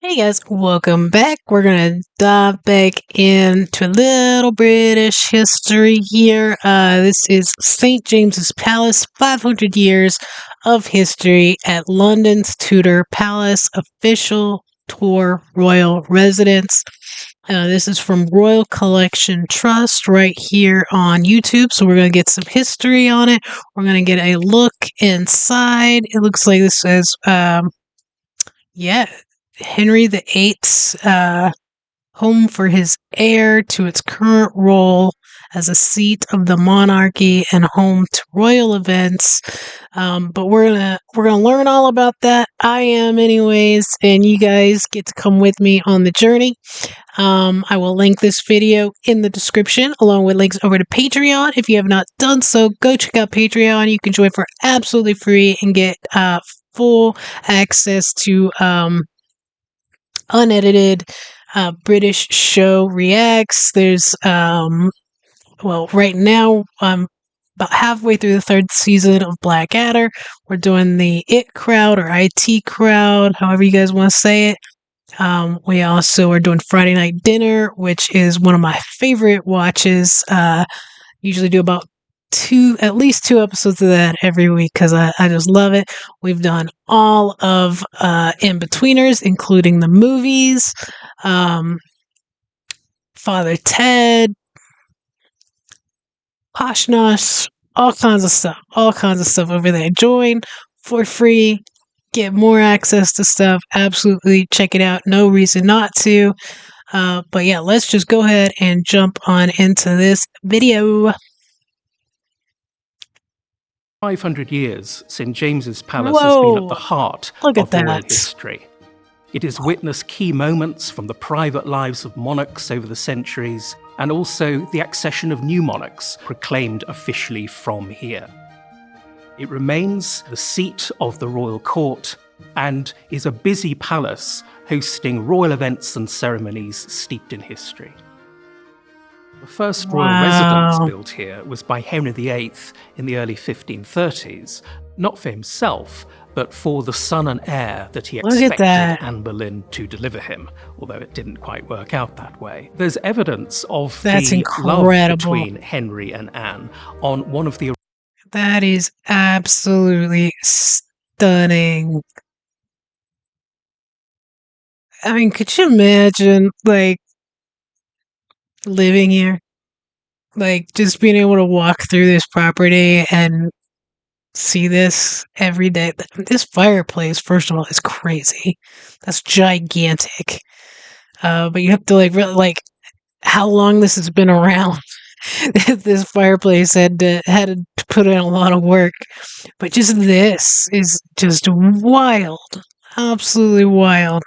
Hey guys, welcome back. We're gonna dive back into a little British history here. This is St. James's Palace, 500 years of history at London's Tudor Palace official tour royal residence. This is from Royal Collection Trust right here on YouTube. So we're going to get some history on it. We're going to get a look inside. It looks like this says, yeah, Henry VIII's home for his heir to its current role as a seat of the monarchy and home to royal events. But we're gonna learn all about that. I am, anyways, and you guys get to come with me on the journey. I will link this video in the description along with links over to Patreon. If you have not done so, go check out Patreon. You can join for absolutely free and get full access to unedited British show reacts. There's right now I'm about halfway through the third season of Blackadder. We're doing the IT crowd or IT crowd, however you guys want to say it. We also are doing Friday Night Dinner, which is one of my favorite watches. Usually do about at least two episodes of that every week because I just love it. We've done all of In-Betweeners, including the movies, Father Ted, Poshnosh, all kinds of stuff over there. Join for free, get more access to stuff. Absolutely check it out. No reason not to. But yeah, let's just go ahead and jump on into this video. 500 years, St. James's Palace has been at the heart of the royal history. It has witnessed key moments from the private lives of monarchs over the centuries, and also the accession of new monarchs proclaimed officially from here. It remains the seat of the royal court and is a busy palace hosting royal events and ceremonies steeped in history. The first royal residence built here was by Henry VIII in the early 1530s, not for himself, but for the son and heir that he expected Anne Boleyn to deliver him, although it didn't quite work out that way. There's evidence of the love between Henry and Anne on one of the... That is absolutely stunning. I mean, could you imagine, living here? Just being able to walk through this property and see this every day. This fireplace, first of all, is crazy. That's gigantic. But you have to really how long this has been around. This fireplace had to put in a lot of work. But just this is just wild. Absolutely wild.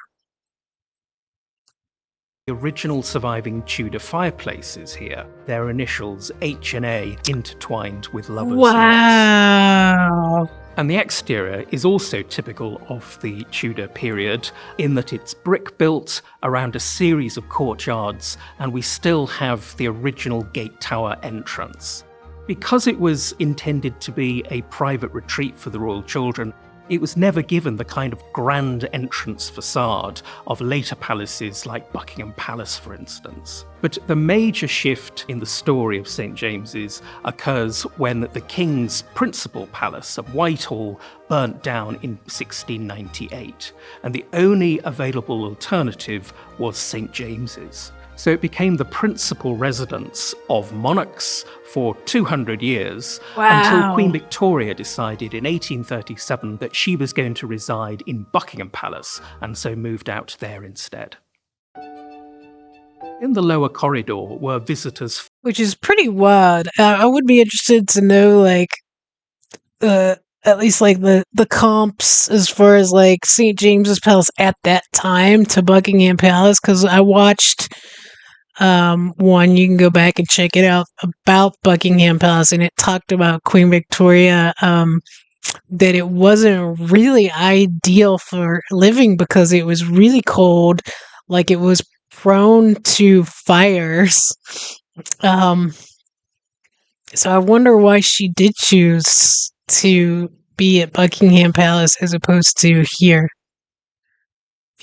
The original surviving Tudor fireplaces here, their initials H and A intertwined with lovers' knots. And the exterior is also typical of the Tudor period in that it's brick built around a series of courtyards, and we still have the original gate tower entrance. Because it was intended to be a private retreat for the royal children, it was never given the kind of grand entrance facade of later palaces like Buckingham Palace, for instance. But the major shift in the story of St. James's occurs when the King's principal palace of Whitehall burnt down in 1698, and the only available alternative was St. James's. So it became the principal residence of monarchs for 200 years until Queen Victoria decided in 1837 that she was going to reside in Buckingham Palace, and so moved out there instead. In the lower corridor were visitors... Which is pretty wild. I would be interested to know, at least the comps as far as St. James's Palace at that time to Buckingham Palace, because I watched one, you can go back and check it out, about Buckingham Palace, and it talked about Queen Victoria, that it wasn't really ideal for living because it was really cold, it was prone to fires. So I wonder why she did choose to be at Buckingham Palace as opposed to here.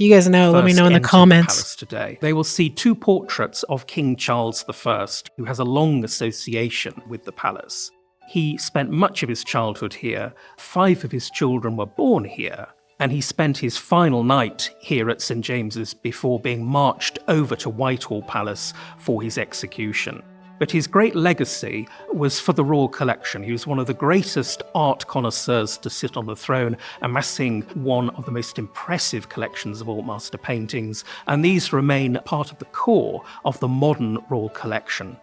If you guys know, let me know in the comments. Palace today, they will see 2 portraits of King Charles I, who has a long association with the palace. He spent much of his childhood here, 5 of his children were born here, and he spent his final night here at St James's before being marched over to Whitehall Palace for his execution. But his great legacy was for the royal collection. He was one of the greatest art connoisseurs to sit on the throne, amassing one of the most impressive collections of all master paintings, and these remain part of the core of the modern royal collection.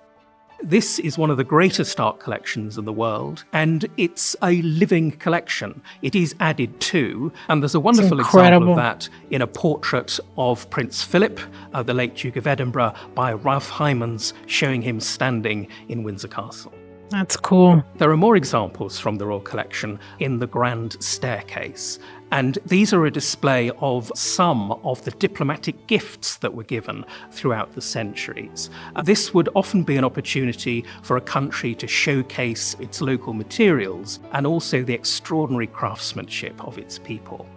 This is one of the greatest art collections in the world, and it's a living collection. It is added to, and there's a wonderful example of that in a portrait of Prince Philip, the late Duke of Edinburgh, by Ralph Hymans, showing him standing in Windsor Castle. That's cool. There are more examples from the Royal Collection in the Grand Staircase, and these are a display of some of the diplomatic gifts that were given throughout the centuries. This would often be an opportunity for a country to showcase its local materials and also the extraordinary craftsmanship of its people.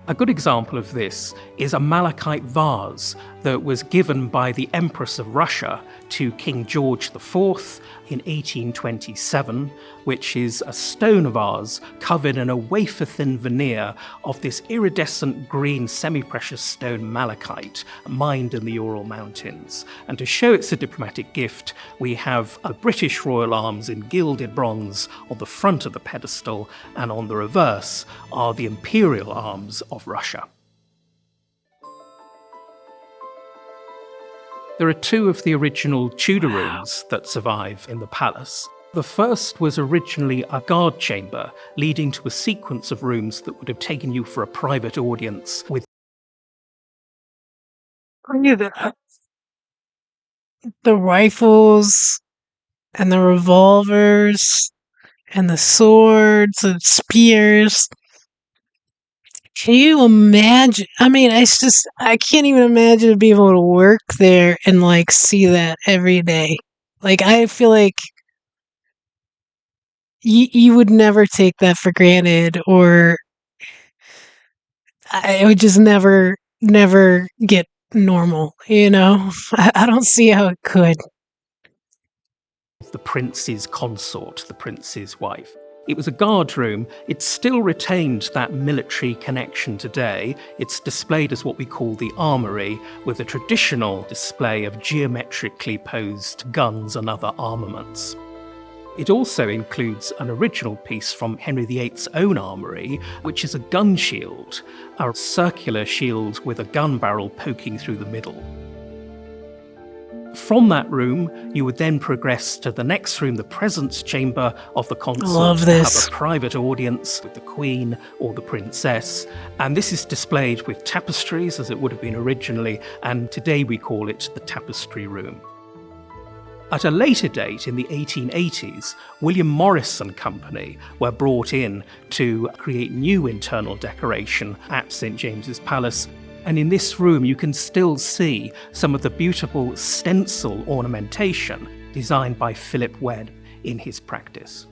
A good example of this is a malachite vase that was given by the Empress of Russia to King George IV in 1827, which is a stone vase covered in a wafer-thin veneer of this iridescent green semi-precious stone malachite mined in the Ural Mountains. And to show it's a diplomatic gift, we have a British royal arms in gilded bronze on the front of the pedestal, and on the reverse are the imperial arms of Russia. There are 2 of the original Tudor rooms that survive in the palace. The first was originally a guard chamber, leading to a sequence of rooms that would have taken you for a private audience with the rifles and the revolvers and the swords and spears. Can you imagine? I mean, I can't even imagine being able to work there and like see that every day. Like, I feel like you would never take that for granted, or it would just never get normal, you know? I don't see how it could. The prince's consort, the prince's wife. It was a guard room. It still retained that military connection today. It's displayed as what we call the armoury, with a traditional display of geometrically posed guns and other armaments. It also includes an original piece from Henry VIII's own armoury, which is a gun shield, a circular shield with a gun barrel poking through the middle. From that room, you would then progress to the next room, the presence chamber of the consort. Love this. To have a private audience with the Queen or the Princess. And this is displayed with tapestries, as it would have been originally, and today we call it the Tapestry Room. At a later date, in the 1880s, William Morris and Company were brought in to create new internal decoration at St James's Palace. And in this room, you can still see some of the beautiful stencil ornamentation designed by Philip Webb in his practice.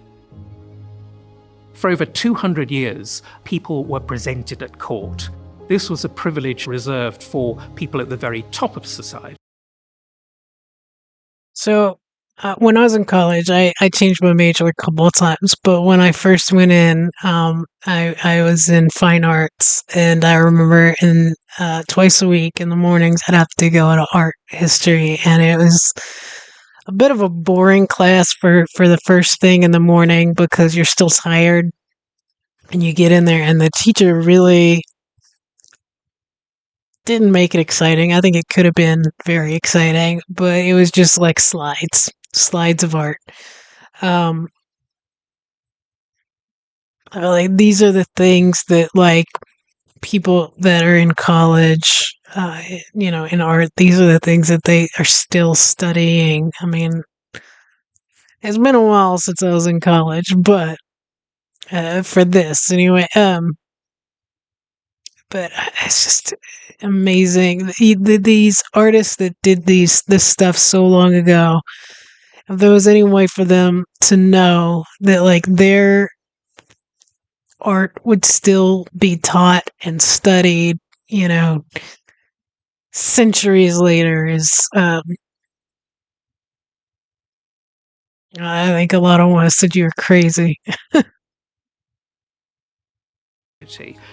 For over 200 years, people were presented at court. This was a privilege reserved for people at the very top of society. So, when I was in college, I changed my major a couple of times, but when I first went in, I was in fine arts, and I remember twice a week in the mornings, I'd have to go to art history, and it was a bit of a boring class for the first thing in the morning because you're still tired, and you get in there, and the teacher really didn't make it exciting. I think it could have been very exciting, but it was just like slides of art. Like, these are the things that, like, people that are in college, in art, these are the things that they are still studying. I mean, it's been a while since I was in college, but for this anyway. But it's just amazing. These artists that did this stuff so long ago, if there was any way for them to know that, like, their art would still be taught and studied, centuries later is, I think a lot of us said you're crazy.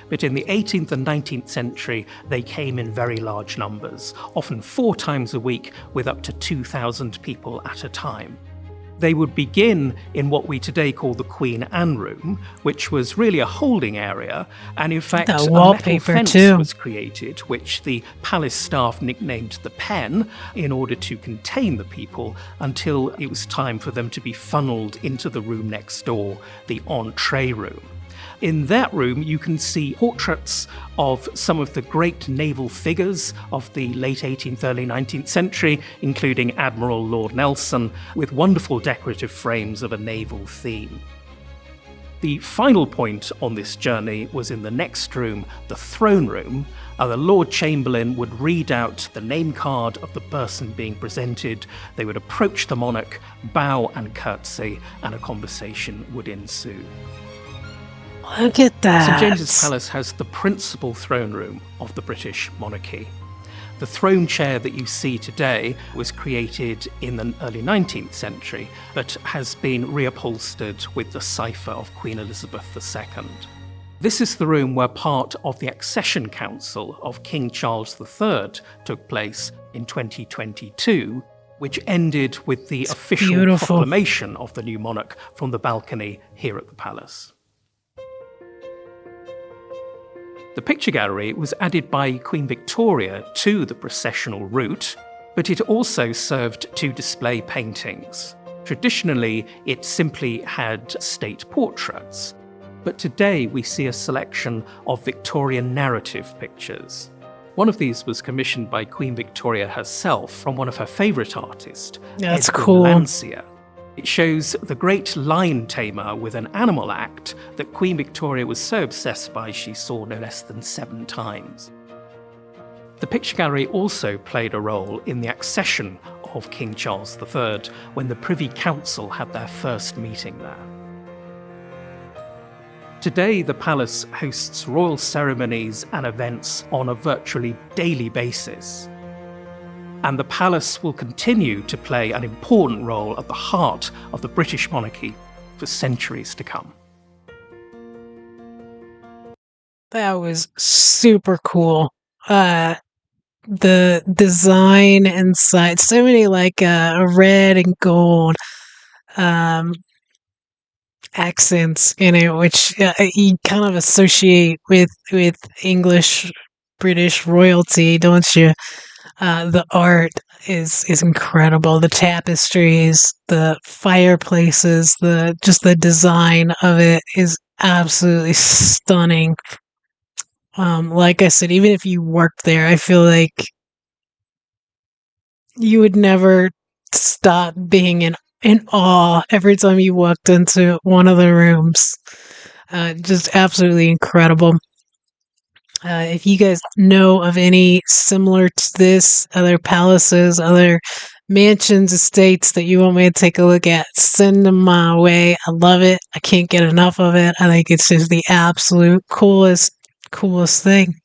But in the 18th and 19th century, they came in very large numbers, often 4 times a week with up to 2,000 people at a time. They would begin in what we today call the Queen Anne Room, which was really a holding area, and in fact a metal fence was created, which the palace staff nicknamed the Pen, in order to contain the people until it was time for them to be funneled into the room next door, the entree room. In that room, you can see portraits of some of the great naval figures of the late 18th, early 19th century, including Admiral Lord Nelson, with wonderful decorative frames of a naval theme. The final point on this journey was in the next room, the throne room. The Lord Chamberlain would read out the name card of the person being presented. They would approach the monarch, bow and curtsy, and a conversation would ensue. Look at that. St James's Palace has the principal throne room of the British monarchy. The throne chair that you see today was created in the early 19th century, but has been reupholstered with the cipher of Queen Elizabeth II. This is the room where part of the accession council of King Charles III took place in 2022, which ended with the official proclamation of the new monarch from the balcony here at the palace. The picture gallery was added by Queen Victoria to the processional route, but it also served to display paintings. Traditionally, it simply had state portraits, but today we see a selection of Victorian narrative pictures. One of these was commissioned by Queen Victoria herself from one of her favourite artists, That's Edwin cool. Landseer. It shows the great lion tamer with an animal act that Queen Victoria was so obsessed by she saw no less than 7 times. The picture gallery also played a role in the accession of King Charles III when the Privy Council had their first meeting there. Today, the palace hosts royal ceremonies and events on a virtually daily basis. And the palace will continue to play an important role at the heart of the British monarchy for centuries to come. That was super cool. The design inside, so many red and gold accents in it, which you kind of associate with English British royalty, don't you? The art is incredible. The tapestries, the fireplaces, the design of it is absolutely stunning. Like I said, even if you worked there, I feel like you would never stop being in awe every time you walked into one of the rooms. Just absolutely incredible. If you guys know of any similar to this, other palaces, other mansions, estates that you want me to take a look at, send them my way. I love it. I can't get enough of it. I think it's just the absolute coolest thing.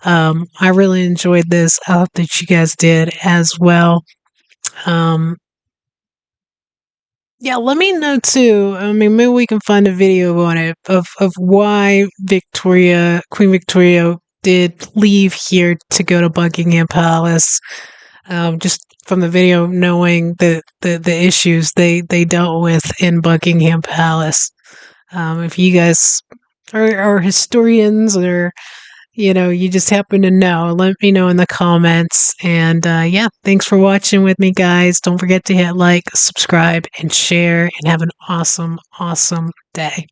I really enjoyed this. I hope that you guys did as well. Yeah, let me know too. I mean, maybe we can find a video on it of why Queen Victoria did leave here to go to Buckingham Palace. Just from the video, knowing the issues they dealt with in Buckingham Palace. If you guys are historians, or you just happen to know, let me know in the comments. And yeah, thanks for watching with me, guys. Don't forget to hit like, subscribe, and share, and have an awesome day.